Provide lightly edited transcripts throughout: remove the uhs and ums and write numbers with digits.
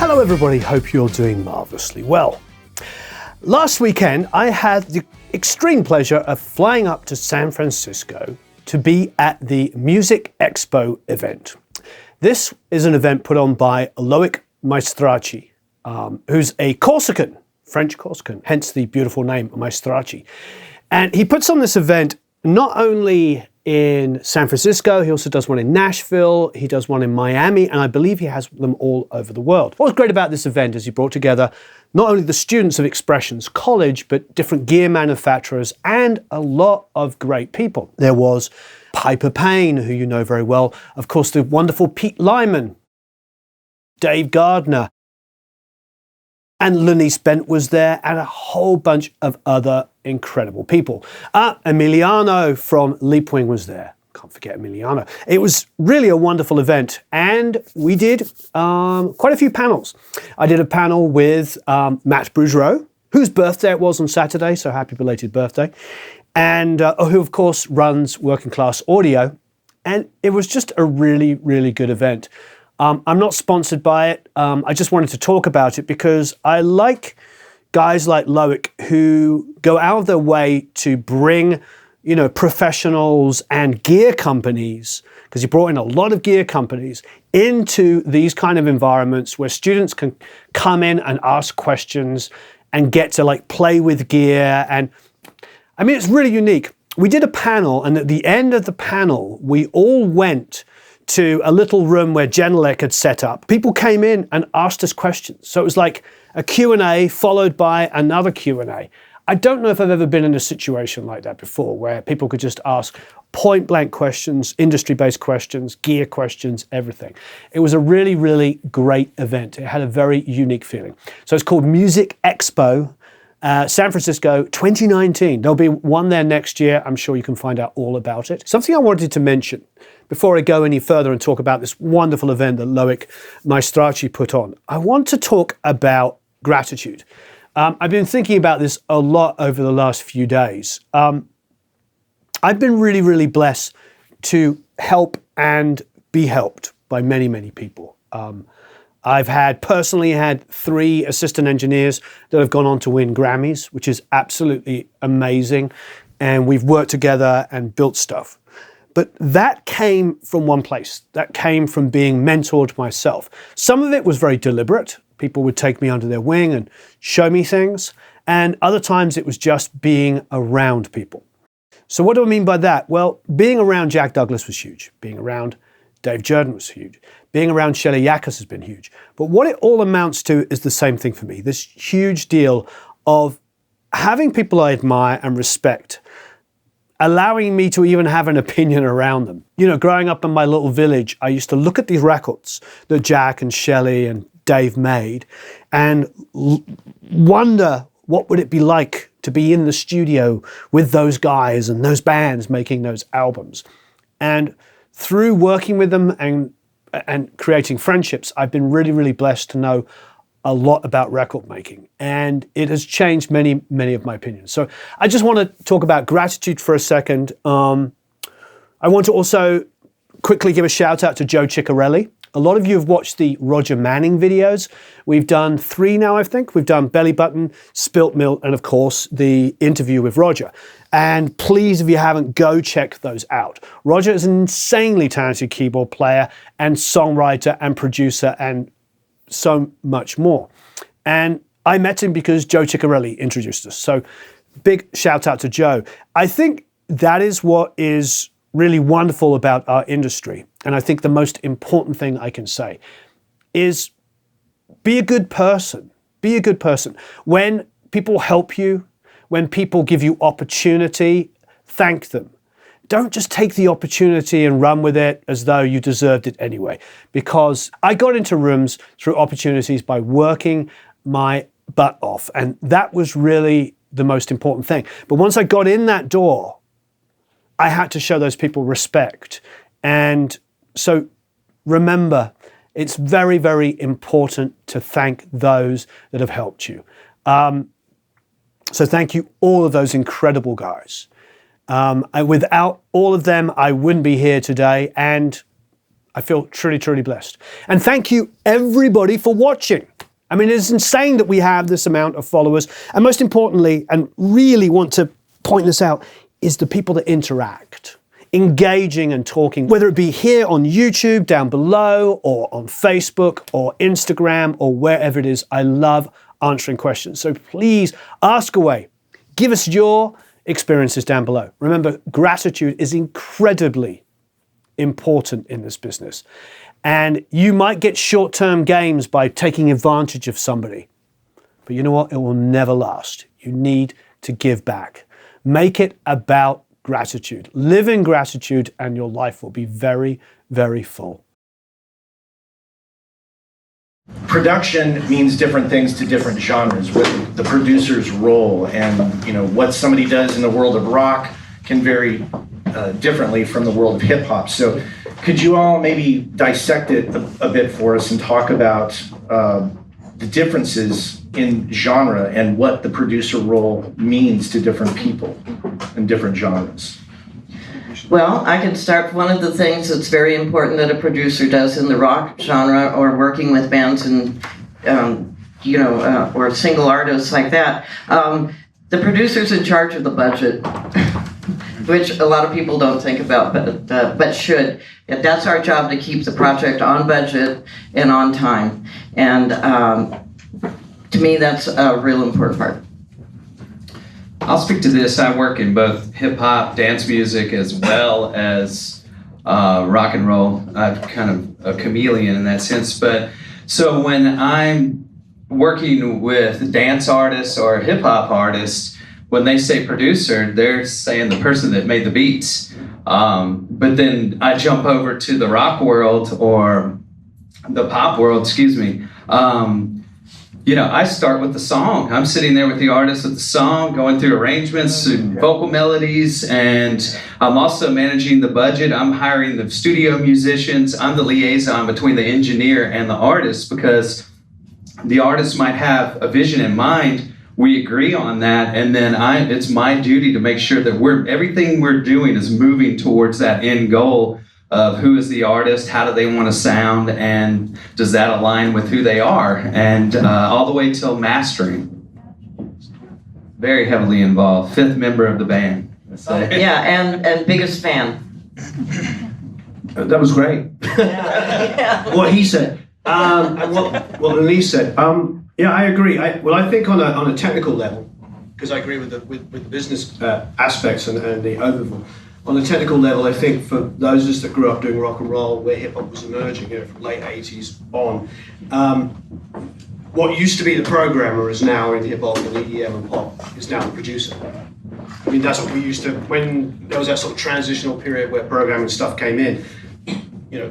Hello everybody, hope you're doing marvellously well. Last weekend I had the extreme pleasure of flying up to San Francisco to be at the Music Expo event. This is an event put on by Loic Maestracci, who's a Corsican, French Corsican, hence the beautiful name Maestracci. And he puts on this event not only in San Francisco, he also does one in Nashville, he does one in Miami, and I believe he has them all over the world. What was great about this event is he brought together not only the students of Expressions College, but different gear manufacturers and a lot of great people. There was Piper Payne, who you know very well, of course the wonderful Pete Lyman, Dave Gardner, and Lanice Bent was there, and a whole bunch of other incredible people. Emiliano from Leapwing was there. Can't forget Emiliano. It was really a wonderful event, and we did quite a few panels. I did a panel with Matt Boudreau, whose birthday it was on Saturday, so happy belated birthday, and who of course runs Working Class Audio, and it was just a really, really good event. I'm not sponsored by it. I just wanted to talk about it because I like guys like Loic who go out of their way to bring, you know, professionals and gear companies, because he brought in a lot of gear companies into these kind of environments where students can come in and ask questions and get to like play with gear. And I mean, it's really unique. We did a panel, and at the end of the panel, we all went to a little room where Genelec had set up. People came in and asked us questions. So it was like a Q&A followed by another Q&A. I don't know if I've ever been in a situation like that before, where people could just ask point blank questions, industry-based questions, gear questions, everything. It was a really, really great event. It had a very unique feeling. So it's called Music Expo, San Francisco 2019. There'll be one there next year. I'm sure you can find out all about it. Something I wanted to mention before I go any further and talk about this wonderful event that Loic Maestracci put on, I want to talk about gratitude. I've been thinking about this a lot over the last few days. I've been really, really blessed to help and be helped by many, many people. I've personally had 3 assistant engineers that have gone on to win Grammys, which is absolutely amazing. And we've worked together and built stuff. But that came from one place. That came from being mentored myself. Some of it was very deliberate. People would take me under their wing and show me things. And other times it was just being around people. So what do I mean by that? Well, being around Jack Douglas was huge. Being around Dave Jordan was huge. Being around Shelley Yakus has been huge. But what it all amounts to is the same thing for me. This huge deal of having people I admire and respect, allowing me to even have an opinion around them. You know, growing up in my little village, I used to look at these records that Jack and Shelley and Dave made and wonder what would it be like to be in the studio with those guys and those bands making those albums. And through working with them and creating friendships, I've been really, really blessed to know a lot about record making, and it has changed many, many of my opinions. So I just want to talk about gratitude for a second. I want to also quickly give a shout out to Joe Ciccarelli. A lot of you have watched the Roger Manning videos. We've done 3 now, I think. We've done Belly Button, Spilt Milk, and of course, the interview with Roger. And please, if you haven't, go check those out. Roger is an insanely talented keyboard player and songwriter and producer and so much more. And I met him because Joe Ciccarelli introduced us. So big shout out to Joe. I think that is what is really wonderful about our industry. And I think the most important thing I can say is be a good person. Be a good person. When people help you, when people give you opportunity, thank them. Don't just take the opportunity and run with it as though you deserved it anyway. Because I got into rooms through opportunities by working my butt off. And that was really the most important thing. But once I got in that door, I had to show those people respect. And so remember, it's very, very important to thank those that have helped you. So thank you, all of those incredible guys. Without all of them, I wouldn't be here today, and I feel truly, truly blessed. And thank you, everybody, for watching. I mean, it's insane that we have this amount of followers. And most importantly, and really want to point this out, is the people that interact, engaging and talking, whether it be here on YouTube, down below, or on Facebook, or Instagram, or wherever it is. I love answering questions. So please ask away. Give us your experiences down below. Remember, gratitude is incredibly important in this business. And you might get short-term gains by taking advantage of somebody. But you know what? It will never last. You need to give back. Make it about gratitude. Live in gratitude and your life will be very, very full. Production means different things to different genres, with the producer's role, and what somebody does in the world of rock can vary differently from the world of hip hop. So could you all maybe dissect it a bit for us and talk about the differences in genre and what the producer role means to different people in different genres? Well, I can start. One of the things that's very important that a producer does in the rock genre, or working with bands and or single artists like that, the producer's in charge of the budget, which a lot of people don't think about, but should. That's our job, to keep the project on budget and on time. And to me, that's a real important part. I'll speak to this. I work in both hip hop, dance music, as well as rock and roll. I'm kind of a chameleon in that sense. But so when I'm working with dance artists or hip hop artists, when they say producer, they're saying the person that made the beats. But then I jump over to the rock world or the pop world, excuse me. I start with the song. I'm sitting there with the artist with the song, going through arrangements, vocal melodies, and I'm also managing the budget. I'm hiring the studio musicians. I'm the liaison between the engineer and the artist, because the artist might have a vision in mind. We agree on that, and then it's my duty to make sure that everything we're doing is moving towards that end goal of who is the artist, how do they want to sound, and does that align with who they are, and all the way till mastering. Very heavily involved. 5th member of the band. Yeah, and biggest fan. That was great. Yeah. What he said, and what Elise said. Yeah, I agree. I think on a technical level, because I agree with the business aspects and the overview. On a technical level, I think for those of us that grew up doing rock and roll, where hip hop was emerging, from late 80s on, what used to be the programmer is now in hip hop and EDM and pop is now the producer. I mean, that's what we used to, when there was that sort of transitional period where programming stuff came in,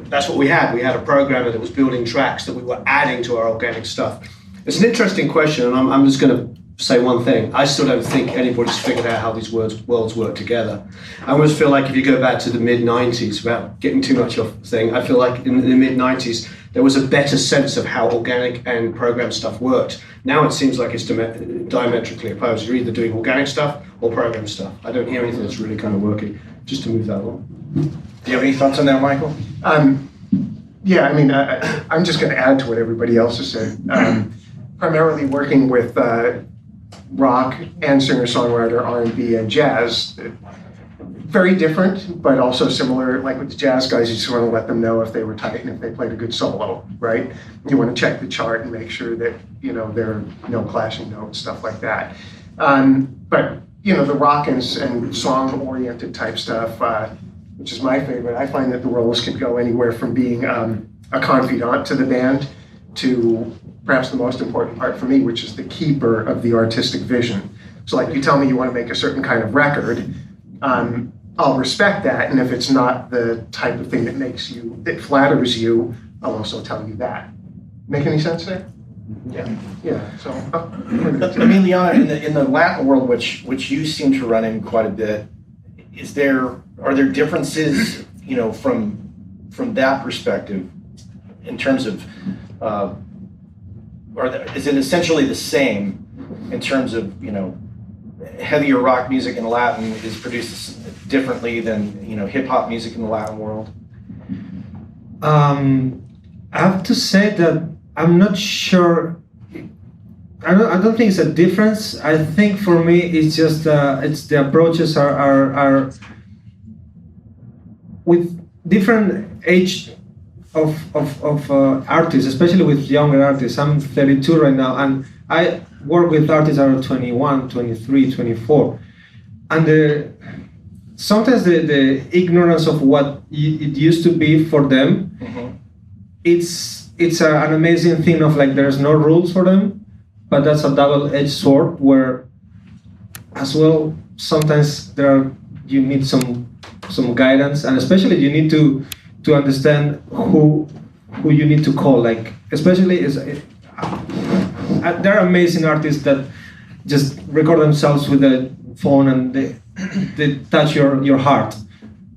that's what we had. We had a programmer that was building tracks that we were adding to our organic stuff. It's an interesting question, and I'm just going to say one thing. I still don't think anybody's figured out how these worlds work together. I always feel like if you go back to the mid-90s, without getting too much off the thing, I feel like in the mid-90s, there was a better sense of how organic and program stuff worked. Now it seems like it's diametrically opposed. You're either doing organic stuff or program stuff. I don't hear anything that's really kind of working, just to move that along. Do you have any thoughts on that, Michael? Yeah, I mean, I'm just going to add to what everybody else has said. Primarily working with rock and singer-songwriter, R&B, and jazz. Very different, but also similar. Like with the jazz guys, you just want to let them know if they were tight and if they played a good solo, right? You want to check the chart and make sure that, there are no clashing notes, stuff like that. But, the rock and song-oriented type stuff, which is my favorite, I find that the roles can go anywhere from being a confidant to the band to perhaps the most important part for me, which is the keeper of the artistic vision. So like you tell me you want to make a certain kind of record, I'll respect that, and if it's not the type of thing that flatters you, I'll also tell you that. Make any sense there? Yeah. So, I mean, Liana, in the Latin world, which you seem to run in quite a bit, are there differences, from that perspective, in terms of, is it essentially the same in terms of, heavier rock music in Latin is produced differently than, hip hop music in the Latin world? I have to say that I'm not sure I don't think it's a difference. I think for me it's just it's the approaches are with different age of artists, especially with younger artists. I'm 32 right now, and I work with artists that are 21, 23, 24, and sometimes the ignorance of what it used to be for them, it's an amazing thing of like there's no rules for them, but that's a double-edged sword where as well sometimes you need some guidance, and especially you need to understand who you need to call, like especially there are amazing artists that just record themselves with a phone and they touch your heart,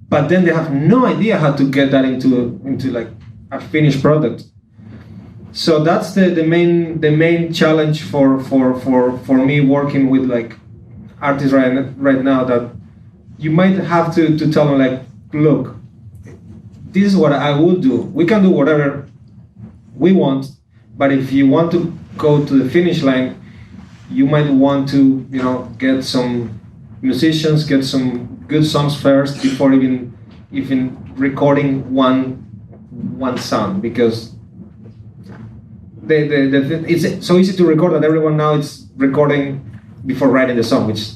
but then they have no idea how to get that into like a finished product. So that's the main challenge for me working with like artists right now, that you might have to tell them like, look, this is what I will do. We can do whatever we want, but if you want to go to the finish line, you might want to get some musicians, get some good songs first before even recording one sound, because it's so easy to record that everyone now is recording before writing the song, which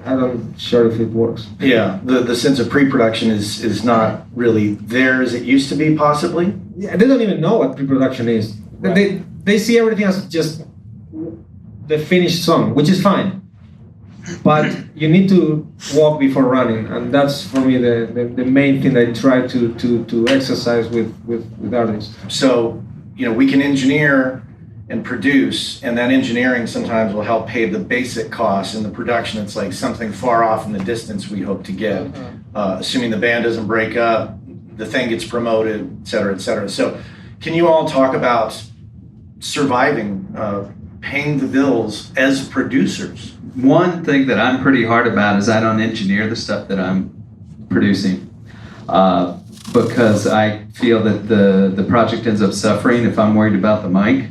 I'm not sure if it works. Yeah, the sense of pre-production is not really there as it used to be, possibly. Yeah, they don't even know what pre-production is. Right. They see everything as just the finished song, which is fine. But you need to walk before running, and that's for me the main thing I try to exercise with artists. So, we can engineer and produce, and that engineering sometimes will help pay the basic costs. In the production, it's like something far off in the distance we hope to get. Assuming the band doesn't break up, the thing gets promoted, et cetera, et cetera. So can you all talk about surviving, paying the bills as producers? One thing that I'm pretty hard about is I don't engineer the stuff that I'm producing, because I feel that the project ends up suffering if I'm worried about the mic.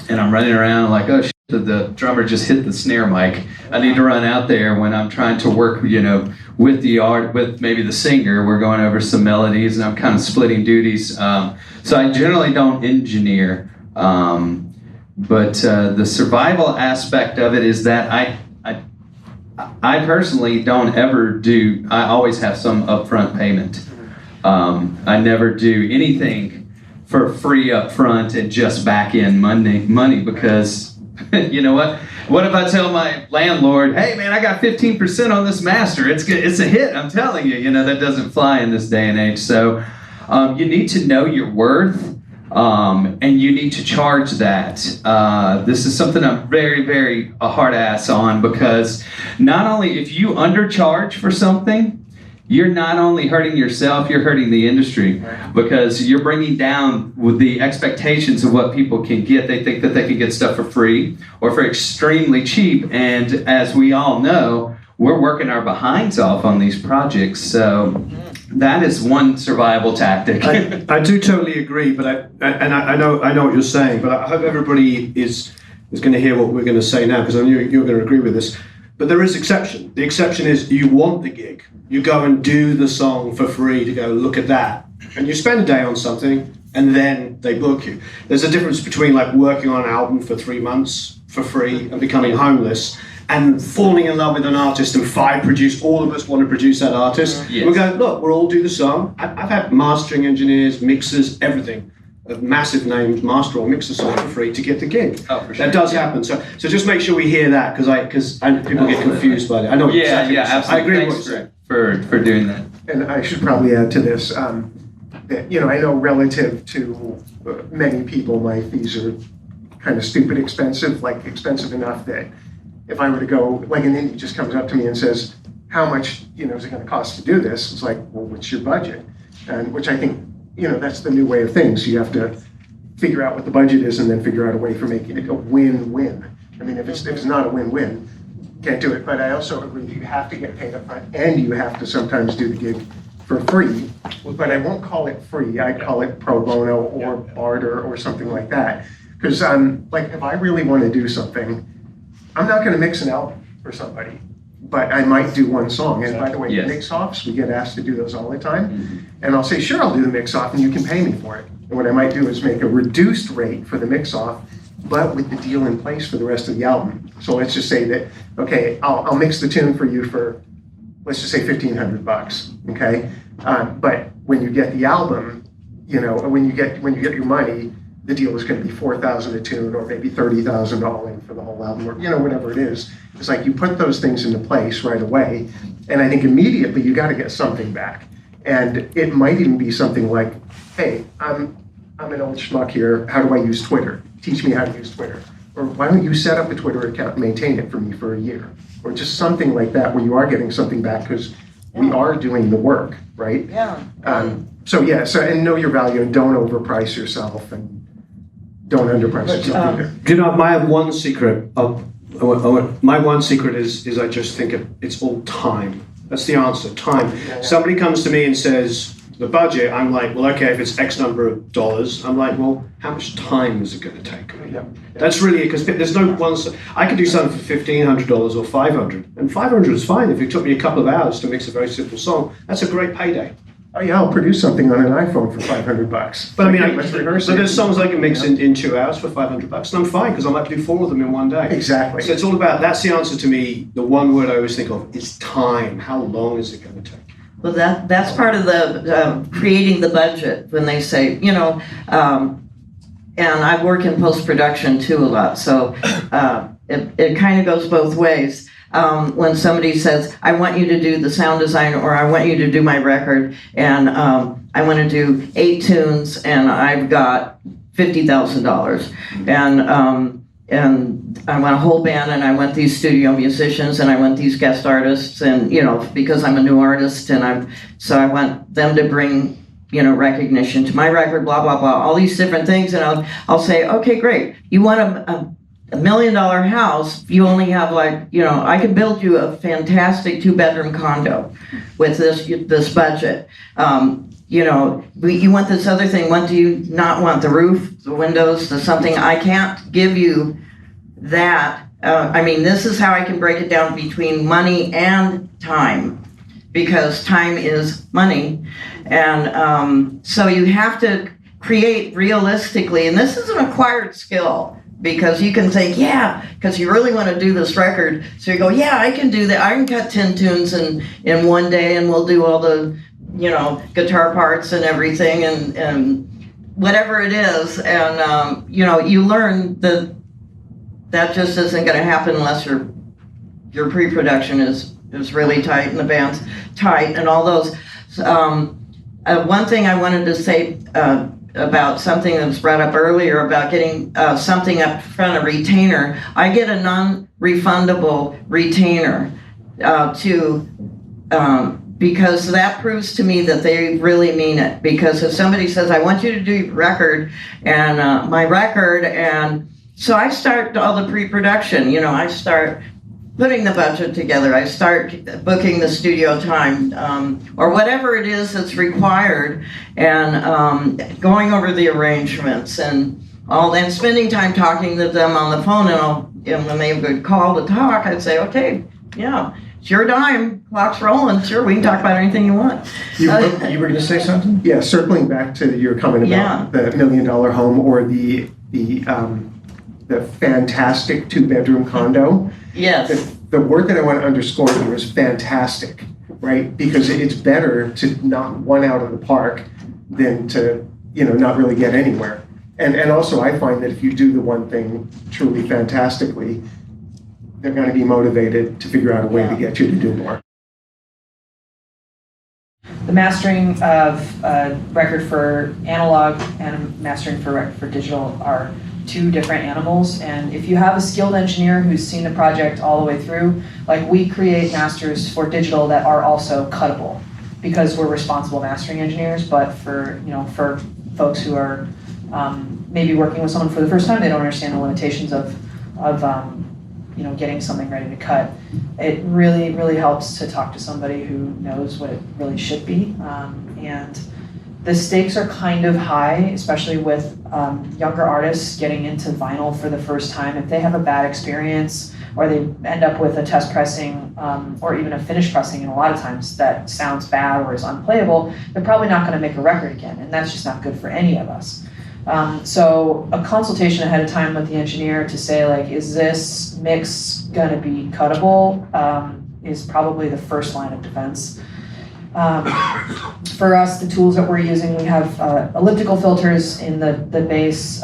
And I'm running around like, oh shit, the drummer just hit the snare mic. I need to run out there when I'm trying to work, with with maybe the singer. We're going over some melodies, and I'm kind of splitting duties. So I generally don't engineer. But the survival aspect of it is that I personally don't ever do. I always have some upfront payment. I never do anything for free up front and just back in money, because you know what? What if I tell my landlord, hey man, I got 15% on this master, it's a hit, I'm telling you, that doesn't fly in this day and age. So you need to know your worth, and you need to charge that. This is something I'm very, very a hard ass on, because not only if you undercharge for something, you're not only hurting yourself, you're hurting the industry, because you're bringing down with the expectations of what people can get. They think that they can get stuff for free or for extremely cheap. And as we all know, we're working our behinds off on these projects. So that is one survival tactic. I do totally agree, but I know what you're saying, but I hope everybody is going to hear what we're going to say now, because I know you're going to agree with this. But there is exception. The exception is you want the gig. You go and do the song for free to go, look at that. And you spend a day on something, and then they book you. There's a difference between like working on an album for 3 months for free and becoming homeless, and falling in love with an artist and all of us want to produce that artist. Yes. We go, look, we'll all do the song. I've had mastering engineers, mixers, everything. Of massive names, master or mix a song for free to get the gig. Oh, for sure. That does happen. So just make sure we hear that, because people get confused by it. I know. Absolutely. I agree with you for doing that. And I should probably add to this. That, I know relative to many people, my fees are kind of stupid expensive, like expensive enough that if I were to go, like an indie just comes up to me and says, how much is it going to cost to do this? It's like, well, what's your budget? And which I think, that's the new way of things. You have to figure out what the budget is and then figure out a way for making it a win-win. I mean, if it's not a win-win, can't do it. But I also agree that you have to get paid up front, and you have to sometimes do the gig for free. But I won't call it free. I call it pro bono or barter or something like that. Because like if I really want to do something, I'm not going to mix an album for somebody, but I might do one song. And by the way, Yes. mix-offs, we get asked to do those all the time. And I'll say, sure, I'll do the mix-off and you can pay me for it. And what I might do is make a reduced rate for the mix-off, but with the deal in place for the rest of the album. So let's just say that, okay, I'll mix the tune for you for, let's just say $1,500, okay? But when you get the album, you know, when you get your money, the deal is going to be $4,000 a tune, or maybe $30,000 all in for the whole album, or you know, whatever it is. It's like you put those things into place right away, and I think immediately you got to get something back. And it might even be something like, hey, I'm an old schmuck here. How do I use Twitter? Teach me how to use Twitter. Or why don't you set up a Twitter account and maintain it for me for a year? Or just something like that where you are getting something back because we are doing the work, right? Yeah. So and know your value and don't overprice yourself and don't underprice yourself either. You know, my one secret is I just think it's all time. That's the answer, time. Yeah. Somebody comes to me and says, the budget, I'm like, well, okay, if it's X number of dollars, I'm like, well, how much time is it going to take me? Yeah. That's really it, because there's no one. I could do something for $1,500 or $500, and $500 is fine. If it took me a couple of hours to mix a very simple song, that's a great payday. Oh yeah, I'll produce something on an iPhone for $500. But I mean, let's rehearse so it. there's songs I can mix in 2 hours for $500, and I'm fine because I might do 4 of them in one day. Exactly. So it's all about, that's the answer to me. The one word I always think of is time. How long is it going to take? Well, that's part of the creating the budget when they say, you know, and I work in post-production too a lot, so it kind of goes both ways. When somebody says, I want you to do the sound design, or I want you to do my record, and I want to do 8 tunes, and I've got $50,000, and I want a whole band, and I want these studio musicians, and I want these guest artists, and you know, because I'm a new artist, and I want them to bring, you know, recognition to my record, blah blah blah, all these different things, and I'll say, okay, great, you want a $1 million house, you only have like, you know, I could build you a fantastic 2-bedroom condo with this budget. You know, you want this other thing. What do you not want? The roof, the windows, the something. I can't give you that. I mean, this is how I can break it down between money and time, because time is money. And so you have to create realistically, and this is an acquired skill. Because you can think, yeah, because you really want to do this record. So you go, yeah, I can do that. I can cut 10 tunes in one day, and we'll do all the, you know, guitar parts and everything and whatever it is. And, you know, you learn that just isn't going to happen unless your pre-production is really tight and the band's tight and all those. One thing I wanted to say about something that was brought up earlier about getting something up front, a retainer. I get a non-refundable retainer because that proves to me that they really mean it. Because if somebody says, I want you to do your record and my record, and so I start all the pre-production, you know, I start putting the budget together, I start booking the studio time, or whatever it is that's required, and going over the arrangements and all, and spending time talking to them on the phone, and when they would call to talk, I'd say, okay, yeah, it's your dime, clock's rolling, sure, we can talk about anything you want. You were going to say something? Yeah, circling back to your comment about the $1 million home or the fantastic 2-bedroom condo. Yes. The word that I want to underscore here is fantastic, right? Because it's better to knock one out of the park than to, you know, not really get anywhere. And also I find that if you do the one thing truly fantastically, they're going to be motivated to figure out a way to get you to do more. The mastering of a record for analog and mastering for record for digital are 2 different animals, and if you have a skilled engineer who's seen the project all the way through, like we create masters for digital that are also cuttable because we're responsible mastering engineers, but for, you know, for folks who are maybe working with someone for the first time, they don't understand the limitations of you know, getting something ready to cut. It really, really helps to talk to somebody who knows what it really should be, and the stakes are kind of high, especially with younger artists getting into vinyl for the first time. If they have a bad experience or they end up with a test pressing or even a finished pressing, and a lot of times that sounds bad or is unplayable, they're probably not going to make a record again, and that's just not good for any of us. So a consultation ahead of time with the engineer to say, like, is this mix going to be cuttable, is probably the first line of defense. For us, the tools that we're using, we have elliptical filters in the bass,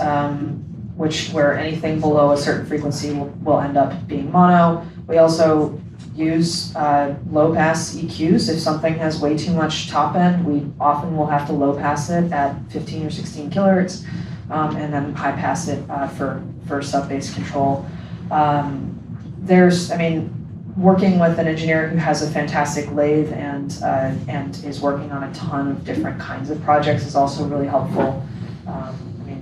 where anything below a certain frequency will end up being mono. We also use low pass EQs. If something has way too much top end, we often will have to low pass it at 15 or 16 kilohertz, and then high pass it for sub bass control. Working with an engineer who has a fantastic lathe and is working on a ton of different kinds of projects is also really helpful.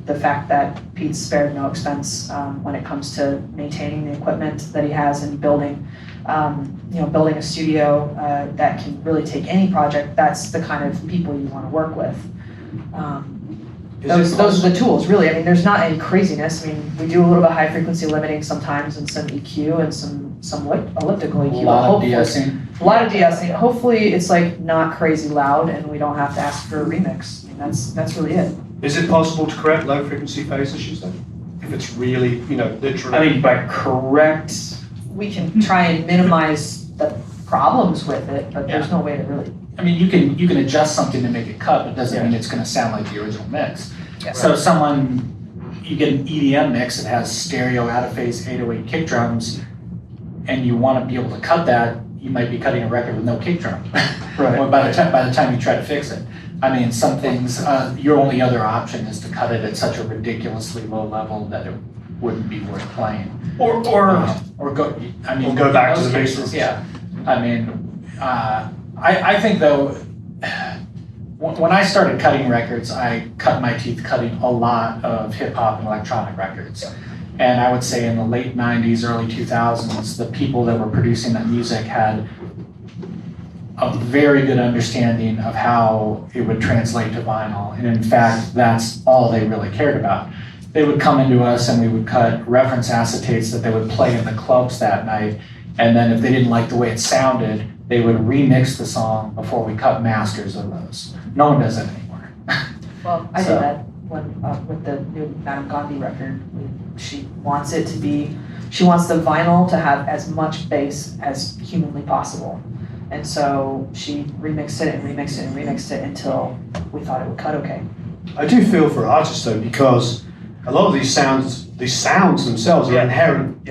The fact that Pete's spared no expense when it comes to maintaining the equipment that he has and building a studio that can really take any project, that's the kind of people you want to work with. Those are the tools, really. There's not any craziness. We do a little bit of high frequency limiting sometimes and some EQ and some elliptical EQ. A lot of de-essing. A lot of de-essing. Hopefully it's like not crazy loud and we don't have to ask for a remix. That's really it. Is it possible to correct low frequency phase issues then? If it's really, literally. By correct. We can try and minimize the problems with it, but there's no way to really. You can adjust something to make it cut, but it doesn't mean it's going to sound like the original mix. Yeah. So you get an EDM mix that has stereo out of phase 808 kick drums, and you want to be able to cut that, you might be cutting a record with no kick drum. Right. Or by the time you try to fix it. Some things, your only other option is to cut it at such a ridiculously low level that it wouldn't be worth playing. Or go back to the basics. Yeah. I think though, when I started cutting records, I cut my teeth cutting a lot of hip hop and electronic records. And I would say in the late 90s, early 2000s, the people that were producing that music had a very good understanding of how it would translate to vinyl. And in fact, that's all they really cared about. They would come into us and we would cut reference acetates that they would play in the clubs that night. And then if they didn't like the way it sounded, they would remix the song before we cut masters of those. No one does that anymore. Well, I did that with the new Madame Gandhi record. She wants the vinyl to have as much bass as humanly possible. And so she remixed it and remixed it and remixed it until we thought it would cut okay. I do feel for artists though, because a lot of these sounds themselves are inherent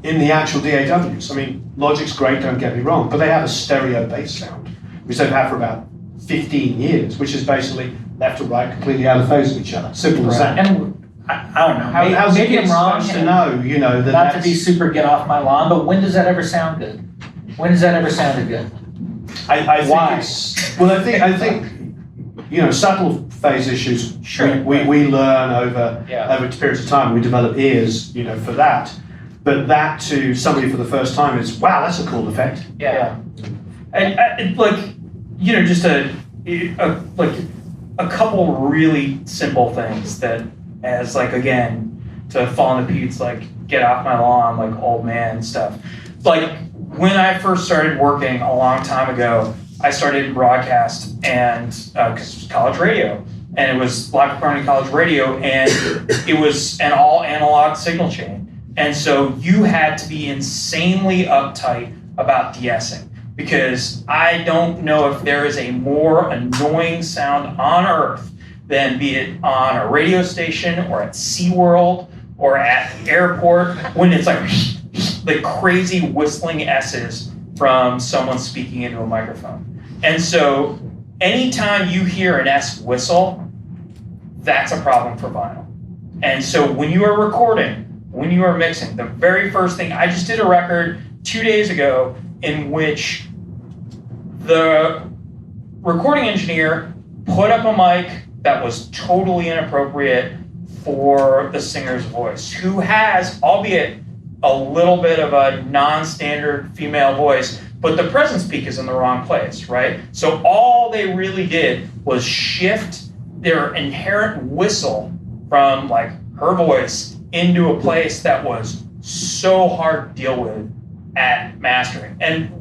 in the actual DAWs. Logic's great, don't get me wrong, but they have a stereo bass sound, which they've had for about 15 years, which is basically left to right, completely out of phase with each other. Simple as that. And I don't know. How's maybe it I'm wrong supposed to know, that not to be super get off my lawn, but when does that ever sound good? When has that ever sounded good? I Why? think subtle phase issues. Sure. We learn over periods of time. We develop ears, for that. But that to somebody for the first time is, wow, that's a cool effect. Yeah. And just a couple really simple things that, as again, to fall into Pete's get off my lawn, old man stuff. When I first started working a long time ago, I started in broadcast and because it was college radio, and it was Black Community College Radio, and it was an all analog signal chain. And so you had to be insanely uptight about de-essing, because I don't know if there is a more annoying sound on earth than, be it on a radio station or at SeaWorld or at the airport, when it's the crazy whistling S's from someone speaking into a microphone. And so anytime you hear an S whistle, that's a problem for vinyl. And so when you are recording, when you are mixing, the very first thing, I just did a record 2 days ago in which the recording engineer put up a mic that was totally inappropriate for the singer's voice, who has, albeit a little bit of a non-standard female voice, but the presence peak is in the wrong place, right? So all they really did was shift their inherent whistle from like her voice into a place that was so hard to deal with at mastering. And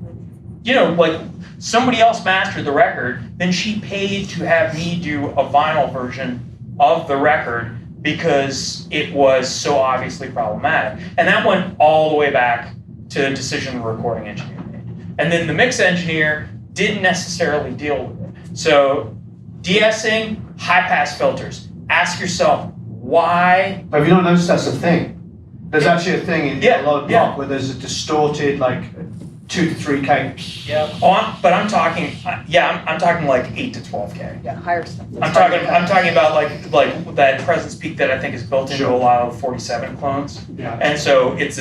you know, like somebody else mastered the record, then she paid to have me do a vinyl version of the record because it was so obviously problematic. And that went all the way back to a decision the recording engineer made. And then the mix engineer didn't necessarily deal with it. So de-essing, high-pass filters. Ask yourself, why? Have you not noticed that's a thing? There's actually a thing in a lot of pop where there's a distorted, like, 2 to 3K. Yeah. But I'm talking, I'm talking like 8 to 12K. Yeah, higher stuff. I'm talking about like that presence peak that I think is built into a lot of 47 clones. Yeah. And so it's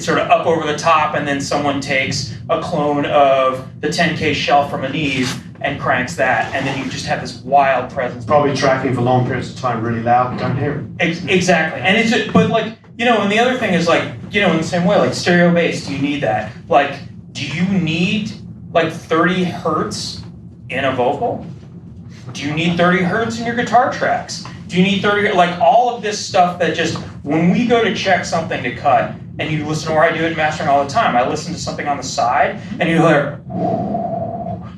sort of up over the top, and then someone takes a clone of the 10K shelf from an Eve and cranks that, and then you just have this wild presence. Probably tracking for long periods of time really loud, don't hear it. Exactly. And it's just, but like, you know, and the other thing is like, you know, in the same way, like stereo bass, do you need that? Like, do you need like 30 hertz in a vocal? Do you need 30 hertz in your guitar tracks? Do you need 30, like all of this stuff that just, when we go to check something to cut, and you listen to where I do it in mastering all the time, I listen to something on the side, and you hear,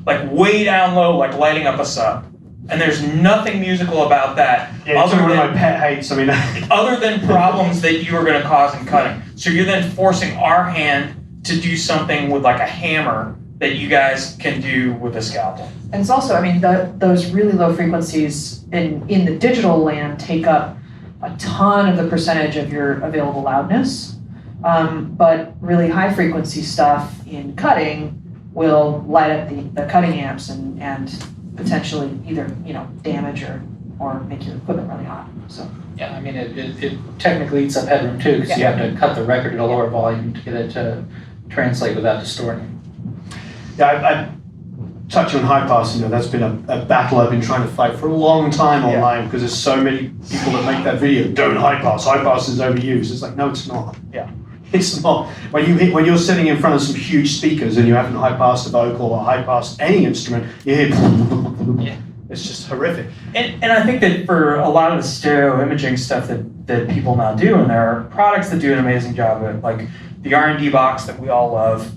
like way down low, like lighting up a sub. And there's nothing musical about that. Yeah, it's one of my pet hates, I mean. Other than problems that you are gonna cause in cutting. So you're then forcing our hand to do something with like a hammer that you guys can do with a scalpel. And it's also, I mean, those really low frequencies in the digital land take up a ton of the percentage of your available loudness. But really high frequency stuff in cutting will light up the cutting amps and potentially either, you know, damage or make your equipment really hot. So yeah, I mean, it technically eats up headroom too, because you have to cut the record at a lower volume to get it to translate without distorting. Yeah, I touch on high pass, you know, that's been a battle I've been trying to fight for a long time online, because there's so many people that make that video, don't high pass is overused. It's like, no, it's not. Yeah. It's not. When you're sitting in front of some huge speakers and you haven't high passed a vocal or high passed any instrument, you hear, it's just horrific. And I think that for a lot of the stereo imaging stuff that people now do, and there are products that do an amazing job of it, like the R&D box that we all love,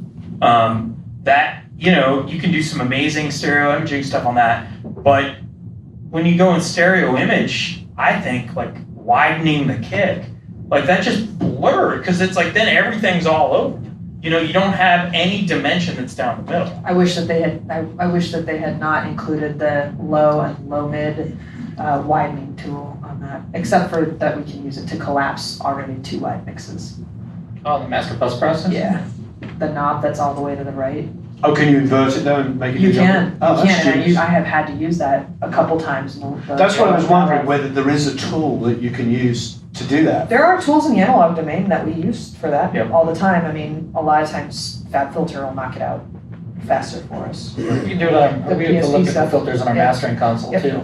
that, you know, you can do some amazing stereo imaging stuff on that, but when you go in stereo image, I think like widening the kick, like that just blurred, because it's like then everything's all over. You know, you don't have any dimension that's down the middle. I wish that they had not included the low and low mid widening tool on that, except for that we can use it to collapse already 2 wide mixes. Oh, the master bus process? Yeah, the knob that's all the way to the right. Oh, can you invert it though and make it? You can. Oh, you that's can. genius. I have had to use that a couple times. That's what I was wondering, whether there is a tool that you can use to do that. There are tools in the analog domain that we use for that all the time. I mean, a lot of times Fab Filter will knock it out faster for us. We can do it on, we have to look at the filters on our mastering console too.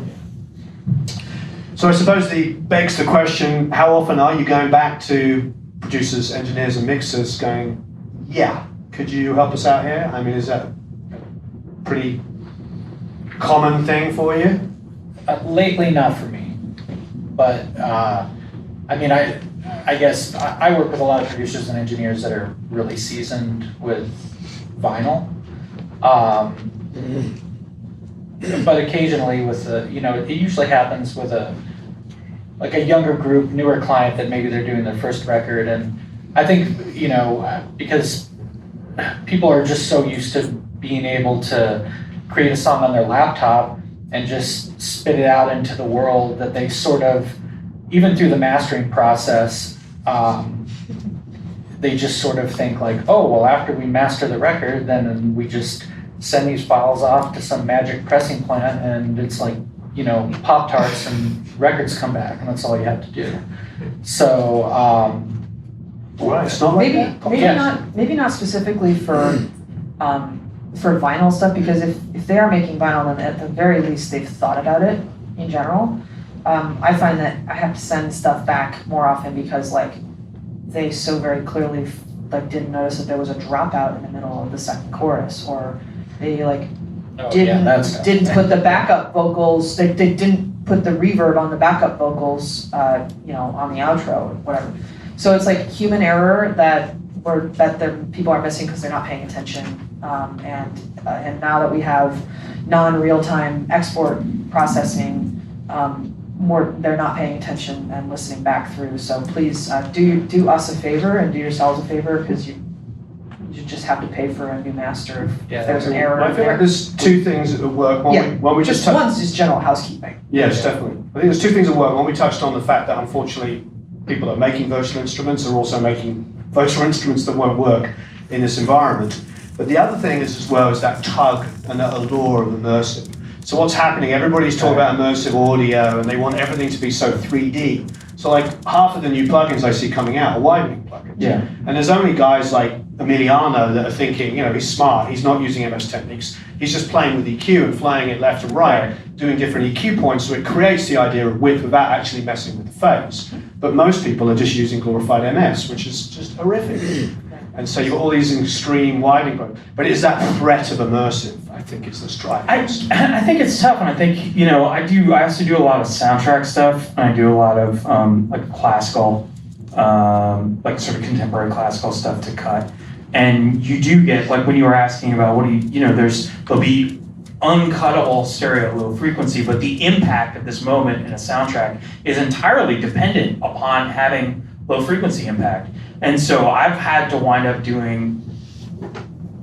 So I suppose the begs the question, how often are you going back to producers, engineers and mixers going, yeah, could you help us out here? I mean, is that a pretty common thing for you? Lately, not for me. But, I mean, I guess I work with a lot of producers and engineers that are really seasoned with vinyl. But occasionally with you know, it usually happens with a younger group, newer client that maybe they're doing their first record. And I think, you know, because people are just so used to being able to create a song on their laptop and just spit it out into the world, that they sort of, even through the mastering process, they just sort of think like, oh, well, after we master the record, then we just send these files off to some magic pressing plant, and it's like, you know, Pop-Tarts and records come back, and that's all you have to do. So, Right, it's not like that. Maybe not specifically for vinyl stuff, because if they are making vinyl, then at the very least they've thought about it in general. I find that I have to send stuff back more often because like they so very clearly like didn't notice that there was a dropout in the middle of the second chorus, or they like Oh, didn't put the backup vocals. They didn't put the reverb on the backup vocals, you know, on the outro or whatever. So it's like human error that the people are missing because they're not paying attention. And now that we have non-real-time export processing, they're not paying attention and listening back through. So please do us a favor and do yourselves a favor, because you just have to pay for a new master if there's an error. I feel like there's two things that would work. One we just one's just general housekeeping. Yes, definitely. I think there's two things that work. One, we touched on the fact that unfortunately people that are making virtual instruments are also making virtual instruments that won't work in this environment. But the other thing is as well is that tug and that allure of immersive. So what's happening, everybody's talking about immersive audio and they want everything to be so 3D. So like half of the new plugins I see coming out are widening plugins. Yeah. And there's only guys like Emiliano that are thinking, you know, he's smart, he's not using MS Techniques, he's just playing with EQ and flying it left and right, doing different EQ points, so it creates the idea of width without actually messing with the phase. But most people are just using glorified MS, which is just horrific. And so you've got all these extreme widening points. But is that threat of immersive, I think, is the driving force. I think it's tough, and I think, you know, I also do a lot of soundtrack stuff, and I do a lot of like classical, like sort of contemporary classical stuff to cut. And you do get, like when you were asking about what do you know, there'll be uncuttable stereo low frequency, but the impact of this moment in a soundtrack is entirely dependent upon having low frequency impact. And so I've had to wind up doing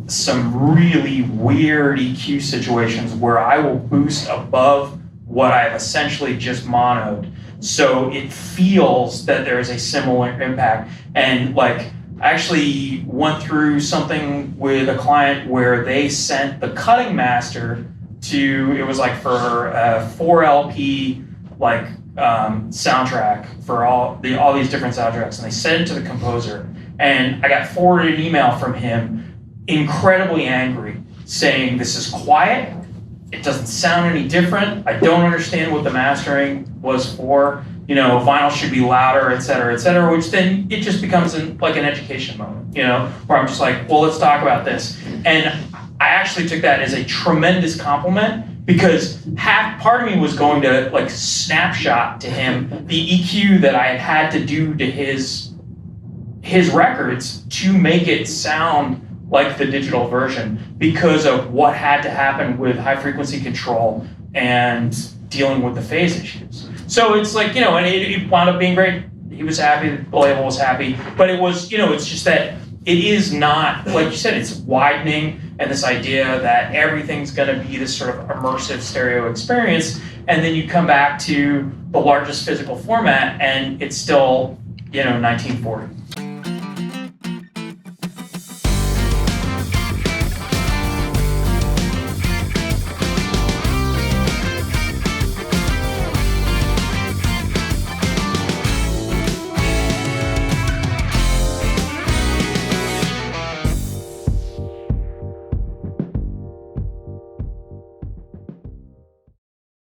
some really weird EQ situations where I will boost above what I've essentially just monoed, so it feels that there is a similar impact. And like, I actually went through something with a client where they sent the cutting master to, it was like for a 4 LP like soundtrack for all these different soundtracks, and they sent it to the composer, and I got forwarded an email from him incredibly angry saying, this is quiet, it doesn't sound any different, I don't understand what the mastering was for, you know, vinyl should be louder, et cetera, which then it just becomes like an education moment, you know, where I'm just like, well, let's talk about this. And I actually took that as a tremendous compliment, because part of me was going to like snapshot to him the EQ that I had to do to his records to make it sound like the digital version, because of what had to happen with high frequency control and dealing with the phase issues. So it's like, you know, and it wound up being great. He was happy, the label was happy, but it was, you know, it's just that it is not, like you said, it's widening, and this idea that everything's going to be this sort of immersive stereo experience, and then you come back to the largest physical format and it's still, you know, 1940.